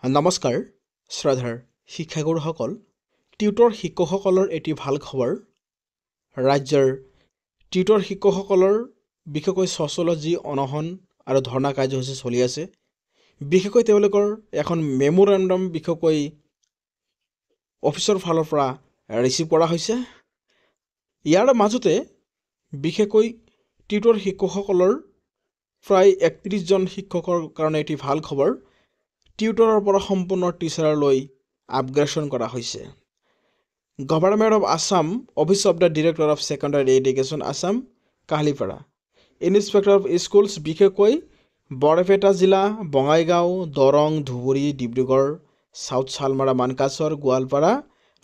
নমস্কাৰ শ্ৰদ্ধাৰ শিক্ষাগুৰুসকল টিউটৰ শিক্ষকসকলৰ এটি ভাল খবৰ ৰাজ্যৰ টিউটৰ শিক্ষকসকলৰ বিশেষকৈ ছচিয়লজি অনহন আৰু ধৰ্ণা কাৰ্যসূচী চলি আছে বিশেষকৈ তেওঁলোকৰ এখন মেমোৰেণ্ডাম বিশেষকৈ অফিচৰ ফালৰ পৰা ৰিচিভ কৰা হৈছে ইয়াৰ মাজতে বিশেষকৈ টিউটৰ শিক্ষকসকলৰ প্ৰায় 31 জন শিক্ষকৰ কাৰণে এটি ভাল খবৰ টিউটৰৰ পৰা সম্পূৰ্ণ টিচাৰলৈ আপগ্ৰেডেশ্যন কৰা হৈছে government of Assam office of the director of secondary education Assam Kahilipara inspector of schools বিশেষকৈ বৰপেটা জিলা বঙাইগাঁও দৰং ধুবুৰী ডিব্ৰুগড় সাউথ শালমাৰা মানকাছৰ গোৱালপাৰা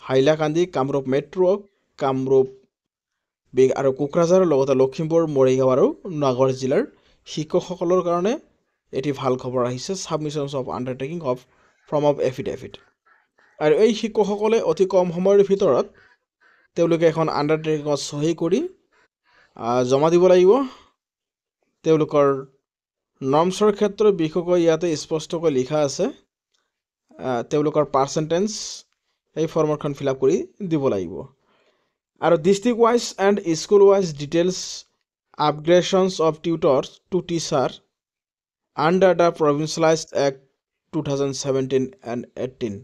হাইলাকান্দি কামৰূপ মেট্ৰ কামৰূপ আৰু কোকৰাঝাৰৰ লগতে লখিমপুৰ মৰিগাঁও আৰু নগাঁও জিলাৰ শিক্ষকসকলৰ কাৰণে এটি ভাল খবৰ আহিছে submissions of undertaking of form of affidavit আৰু এই শিক্ষকসকলে অতি কম সময়ৰ ভিতৰত তেওঁলোকে এখন আন্ডাৰটেকিংত সহি কৰি জমা দিব লাগিব তেওঁলোকৰ নৰ্মছৰ ক্ষেত্ৰত বিশেষকৈ ইয়াতে স্পষ্টকৈ লিখা আছে তেওঁলোকৰ পাৰ্চেন্টেজ এই ফৰ্মখন ফিল আপ কৰি দিব লাগিব আৰু district wise and school wise details upgradations of tutors to teacher under the Provincialized Act 2017 and 18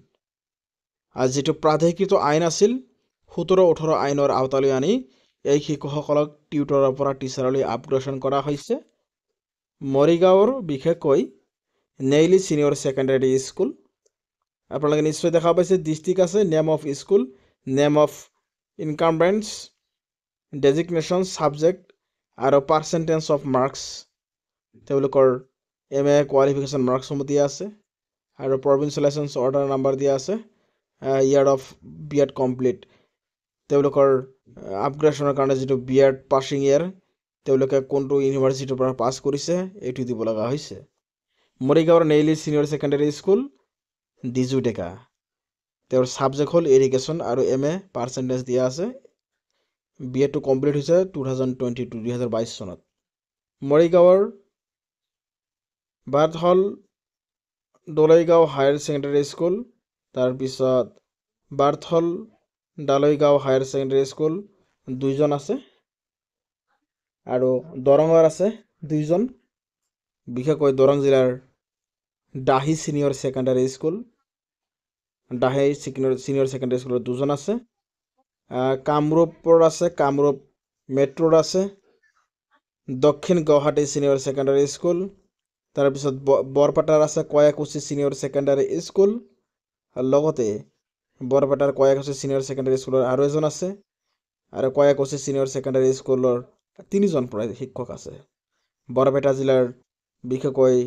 যেটো প্ৰাধিকৃত আইন আছিল 17-18 আইনৰ আওতালৈ আনি এই শিক্ষকসকলক টিউটৰৰ পৰা টিচাৰলৈ আপগ্ৰেডেশ্যন কৰা হৈছে মৰিগাঁৱৰ বিশেষকৈ নেইলি সিনিয়ৰ সেকেন্ডাৰী স্কুল আপোনালোকে নিশ্চয় দেখা পাইছে ডিস্ট্ৰিক্ট আছে name of school name of incumbents designation subject আৰু পাৰ্চেন্টেজ অফ মাৰ্কস তেওঁলোকৰ MA qualification marks দিয়া আছে আৰু provincial license order number দিয়া আছে year of B.Ed complete তেওঁলোকৰ আপগ্ৰেডেশ্যনৰ কাৰণে যেটো B.Ed passing year তেওঁলোকে কোনটো ইউনিভাৰ্সিটিৰ পৰা পাস কৰিছে এটো দিব লগা হৈছে মৰিগাঁৱৰ Nellie senior secondary school Diju Deka তেওঁৰ সাবজেক্ট হল ইৰিগেশ্যন আৰু MA পাৰ্চেন্টেজ দিয়া আছে B.Ed টো কমপ্লিট হৈছে 2022 চনত মৰিগাঁৱৰ বাৰ্থ হল দলৈগাঁও হায়াৰ সেকেন্ডাৰী স্কুল তাৰ পিছত বাৰ্থ হল ডালৈগাঁও হায়াৰ সেকেন্ডাৰী স্কুল দুইজন আছে আৰু দৰঙৰ আছে দুইজন বিশেষকৈ দৰং জিলাৰ Dahi senior secondary school Dahi senior secondary স্কুলৰ দুজন আছে কামৰূপৰ আছে কামৰূপ মেট্ৰৰ আছে দক্ষিণ গুৱাহাটী সিনিয়ৰ সেকেন্ডাৰী স্কুল তাৰ পিছত বৰপেটাৰ আছে কয়াকুছি সিনিয়ৰ সেকেন্ডাৰী স্কুল লগতে বৰপেটাৰ কয়াকুছি সিনিয়ৰ সেকেন্ডাৰী স্কুলৰ আৰু এজন আছে আৰু কয়াকুছি সিনিয়ৰ সেকেন্ডাৰী স্কুলৰ তিনিজন প্ৰায় শিক্ষক আছে বৰপেটা জিলাৰ বিশেষকৈ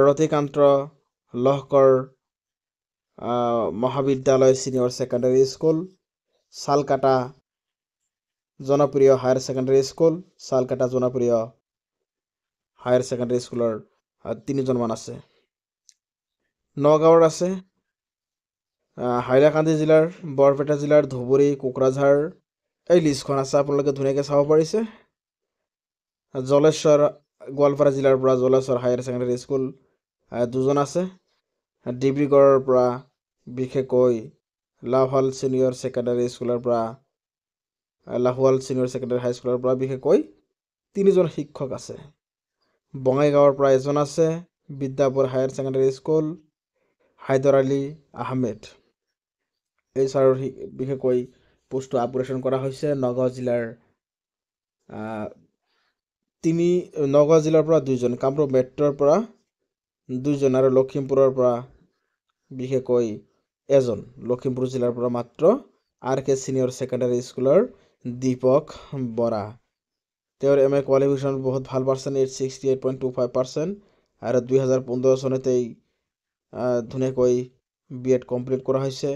ৰতিকান্ত লহকৰ মহাবিদ্যালয় সিনিয়ৰ সেকেন্ডাৰী স্কুল সালকাটা জনপ্ৰিয় হায়াৰ সেকেন্ডাৰী স্কুল সালকাটা জনপ্ৰিয় হায়াৰ সেকেন্ডাৰী স্কুলৰ তিনিজন মান আছে নগাঁৱৰ আছে হাইলাকান্দি জিলাৰ বৰপেটা জিলাৰ ধুবুৰী কোকৰাঝাৰ এই লিষ্টখন আছে আপোনালোকে ধুনীয়াকৈ চাব পাৰিছে জলেশ্বৰ গোৱালপাৰা জিলাৰ পৰা জলেশ্বৰ হায়াৰ সেকেন্ডাৰী স্কুল দুজন আছে ডিব্ৰুগড়ৰ পৰা বিশেষকৈ লাহোৱাল সিনিয়ৰ সেকেন্ডাৰী স্কুলৰ পৰা লাহোৱাল সিনিয়ৰ সেকেন্ডাৰী হাই স্কুলৰ পৰা বিশেষকৈ তিনিজন শিক্ষক আছে বঙাইগাঁৱৰ পৰা এজন আছে Bidyapur higher secondary school Haider Ali Ahmed এই ছাৰৰ বিশেষকৈ পোষ্ট আপগ্ৰেডেশ্যন কৰা হৈছে নগাঁও জিলাৰ নগাঁও জিলাৰ পৰা দুইজন কামৰূপ মেট্ৰৰ পৰা দুইজন আৰু লখিমপুৰৰ পৰা বিশেষকৈ এজন লখিমপুৰ জিলাৰ পৰা মাত্ৰ RK সিনিয়ৰ সেকেন্ডাৰী স্কুলৰ দীপক বৰা তেওঁৰ MA কোৱালিফিকেশ্যন বহুত ভাল পাৰ্চেন্টেজ 68.25% আৰু 2015 চনতেই ধুনীয়াকৈ B.Ed কমপ্লিট কৰা হৈছে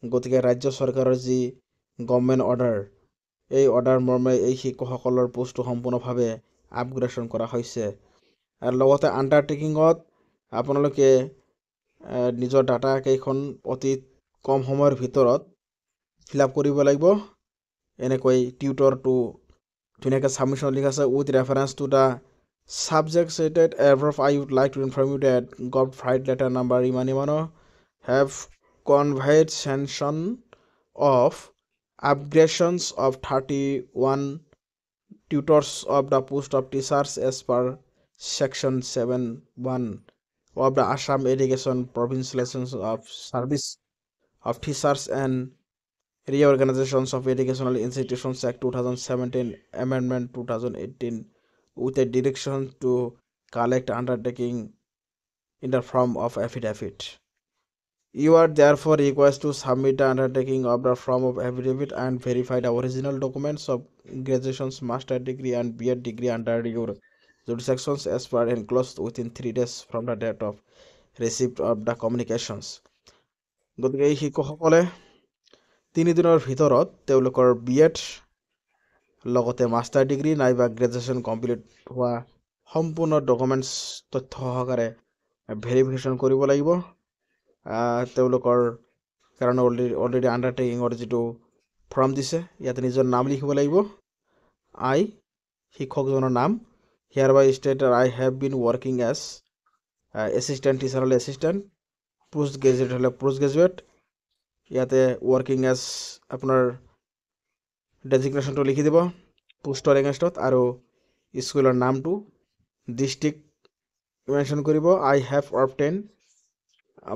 গতিকে ৰাজ্য চৰকাৰৰ যি গভৰ্ণমেণ্ট অৰ্ডাৰ এই অৰ্ডাৰ মৰ্মে এই শিক্ষকসকলৰ পোষ্টটো সম্পূৰ্ণভাৱে আপগ্ৰেডেশ্যন কৰা হৈছে আৰু লগতে আন্ডাৰটেকিংত আপোনালোকে নিজৰ ডাটা কেইখন অতি কম সময়ৰ ভিতৰত ফিল আপ কৰিব লাগিব এনেকৈ টিউটৰ টু ধুনীয়াকৈ সাবমিশন লিখা আছে with reference to the Subject stated, above, I would like to inform you that Gov. Flight letter number Imanimano have conveyed sanction of upgradations of 31 tutors of the post of teachers as per section 7(1) of the Assam Education Provincial License of Service of Teachers and Reorganizations of Educational Institutions Act 2017, Amendment 2018, with a direction to collect undertaking in the form of affidavit. You are therefore requested to submit the undertaking of the form of affidavit and verify the original documents of graduation's master degree and B.Ed degree under your jurisdictions as per enclosed within 3 days from the date of receipt of the communications. গতিকে এই শিক্ষকসকলে 3 দিনৰ ভিতৰত তেওঁলোকৰ B.Ed লগতে master degree নাইবা graduation complete হোৱা সম্পূৰ্ণ ডকুমেণ্টছ তথ্য সহকাৰে ভেৰিফিকেশ্যন কৰিব লাগিব। তেওঁলোকৰ কাৰণে অলৰেডি আণ্ডাৰটেকিঙৰ যিটো ফৰ্ম দিছে ইয়াতে নিজৰ নাম লিখিব লাগিব। আই শিক্ষকজনৰ নাম hereby state I have been working as assistant teacher হ'লে এছিষ্টেণ্ট, পোষ্ট গ্ৰেজুৱেট হ'লে পোষ্ট গ্ৰেজুৱেট, ইয়াতে ৱৰ্কিং এজ আপোনাৰ ডেজিগনেশ্যনটো লিখি দিব পোষ্টৰ এগেইনষ্টত আৰু স্কুলৰ নামটো ডিষ্ট্ৰিক্ট মেনশ্যন কৰিব। I have obtain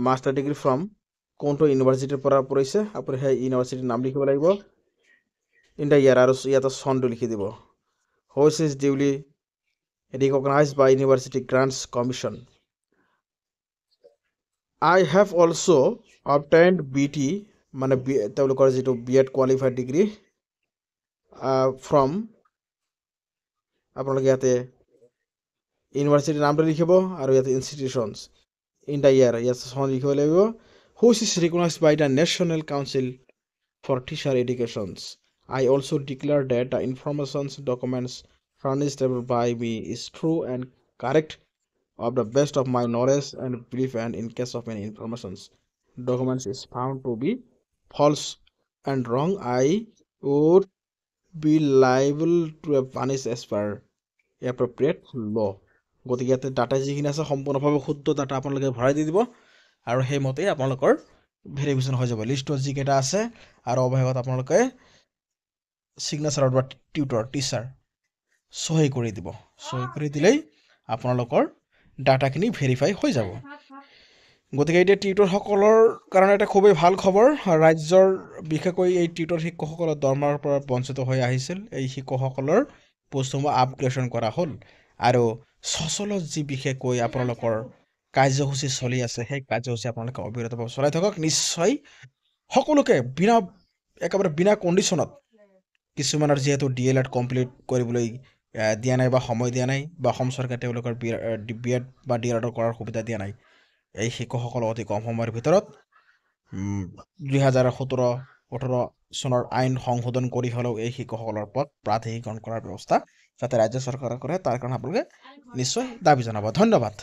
master degree from কোনটো ইউনিভাৰ্চিটিৰ পৰা পৰিছে আপুনি সেই ইউনিভাৰ্চিটিৰ নাম লিখিব লাগিব। ইন দ্য ইয়াৰ আৰু ইয়াতে চনটো লিখি দিব। Which is duly recognized by University Grants Commission. I have also' obtained BT মানে তেওঁলোকৰ যিটো B.Ed কোৱালিফাইড ডিগ্ৰী ফ্ৰম আপোনালোকে ইয়াতে ইউনিভাৰ্চিটিৰ নামটো লিখিব আৰু ইয়াতে ইনষ্টিটিউশ্যনছ ইন দ্য ইয়াৰ ইয়াতে চন লিখিব লাগিব। Which is recognized by the national council for teacher educations. I also declare that the information documents furnished by me is true and correct of the best of my knowledge and belief, and in case of any informations documents is found to be false and wrong, I would be liable to a punish as per appropriate law. গতিকে ইয়াতে data যিখিনি আছে সম্পূৰ্ণভাৱে শুদ্ধ data আপোনালোকে ভৰাই দি দিব আৰু সেইমতে আপোনালোকৰ ভেৰিফিকেশ্যন হৈ যাব। লিষ্টত যিকেইটা আছে আৰু অৱশেষত আপোনালোকে চিগনেচাৰত বা টিচাৰ চহী কৰি দিব। চহী কৰি দিলেই আপোনালোকৰ ডাটাখিনি ভেৰিফাই হৈ যাব। গতিকে এতিয়া টিউটৰসকলৰ কাৰণে এটা খুবেই ভাল খবৰ। ৰাজ্যৰ বিশেষকৈ এই টিউটৰ শিক্ষকসকলৰ দৰমহাৰ পৰা বঞ্চিত হৈ আহিছিল। এই শিক্ষকসকলৰ পোষ্টসমূহ আপগ্ৰেডেশ্যন কৰা হ'ল আৰু সচলত যি বিশেষকৈ আপোনালোকৰ কাৰ্যসূচী চলি আছে সেই কাৰ্যসূচী আপোনালোকে অবিৰতভাৱে চলাই থাকক। নিশ্চয় সকলোকে একেবাৰে বিনা কণ্ডিশ্যনত কিছুমানৰ যিহেতু DLED কমপ্লিট কৰিবলৈ দিয়া নাই বা সময় দিয়া নাই বা অসম চৰকাৰে তেওঁলোকৰ B.Ed বা DLED কৰাৰ সুবিধা দিয়া নাই, এই শিক্ষকসকল অতি কম সময়ৰ ভিতৰত 2017-18 চনৰ আইন সংশোধন কৰি হ'লেও এই শিক্ষকসকলৰ পদ প্ৰাধিকৰণ কৰাৰ ব্যৱস্থা যাতে ৰাজ্য চৰকাৰে কৰে তাৰ কাৰণে আপোনালোকে নিশ্চয় দাবী জনাব। ধন্যবাদ।